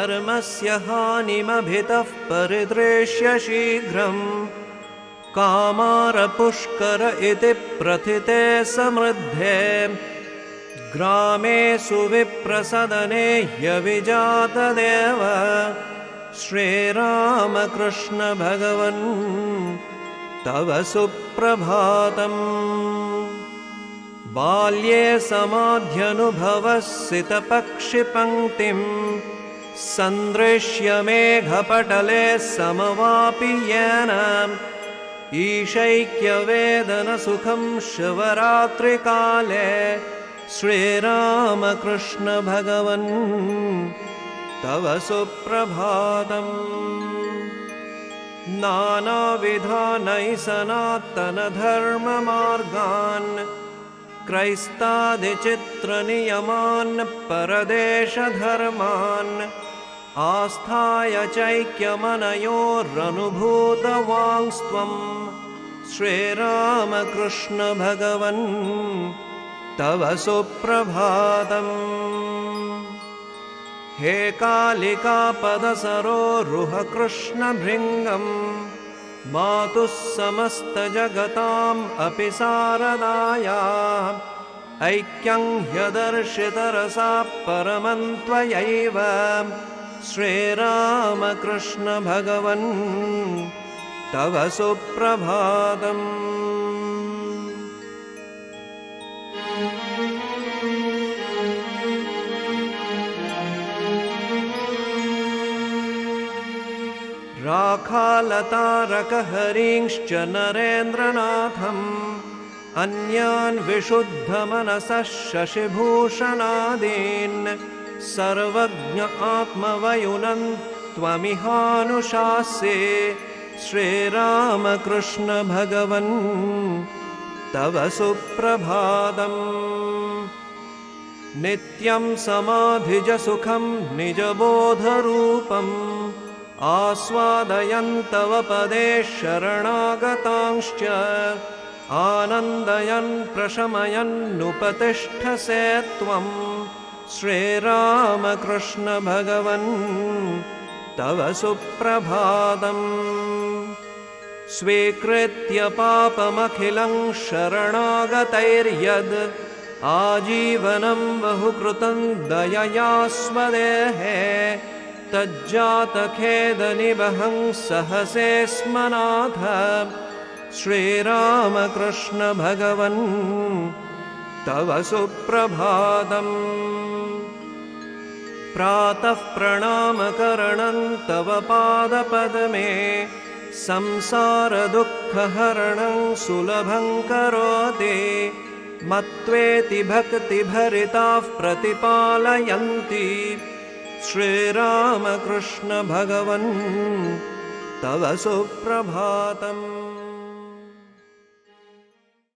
धर्मस्य हानिमभितः परिदृश्य शीघ्रम् कामारपुष्कर इति प्रथिते समृद्धे ग्रामे सुविप्रसदने ह्यभिजातदेव श्रीरामकृष्ण भगवन् तव सुप्रभातम्। बाल्ये समाध्यनुभवसितपक्षिपङ्क्तिम् सन्दृश्य मेघपटले समवापि येन ईशैक्यवेदनसुखं शिवरात्रिकाले श्रीरामकृष्ण भगवन् तव सुप्रभातम्। नानाविधानैः सनातनधर्ममार्गान् क्रैस्तादिचित्रनियमान् परदेशधर्मान् आस्थाय चैक्यमनयोरनुभूतवांस्त्वं श्रीरामकृष्ण भगवन् तव सुप्रभातम्। हे कालिकापदसरोरुहकृष्णभृङ्गम् मातुः समस्तजगताम् अपि शारदाया ऐक्यं ह्यदर्शितरसा परमं त्वयैव श्रीरामकृष्ण भगवन् तव सुप्रभातम्। राखालतारकहरींश्च नरेन्द्रनाथम् अन्यान् विशुद्धमनसः शशिभूषणादीन् सर्वज्ञ आत्मवयुनं त्वमिहानुशास्ये श्रीरामकृष्ण भगवन् तव सुप्रभातम्। नित्यं समाधिजसुखं निजबोधरूपम् आस्वादयन्तव पदे शरणागतांश्च आनन्दयन् प्रशमयन्नुपतिष्ठसे त्वं श्रीरामकृष्ण भगवन् तव सुप्रभातम्। स्वीकृत्य पापमखिलं शरणागतैर्यद् आजीवनं बहुकृतं दयया स्वदेहे तज्जातखेदनिवहं सहसे स्मनाथ श्रीरामकृष्ण भगवन् तव सुप्रभातम्। प्रातः प्रणामकरणं तव पादपद्मे संसारदुःखहरणं सुलभं करोति मत्वेति भक्तिभरिताः प्रतिपालयन्ति श्रीरामकृष्ण भगवन् तव सुप्रभातम्।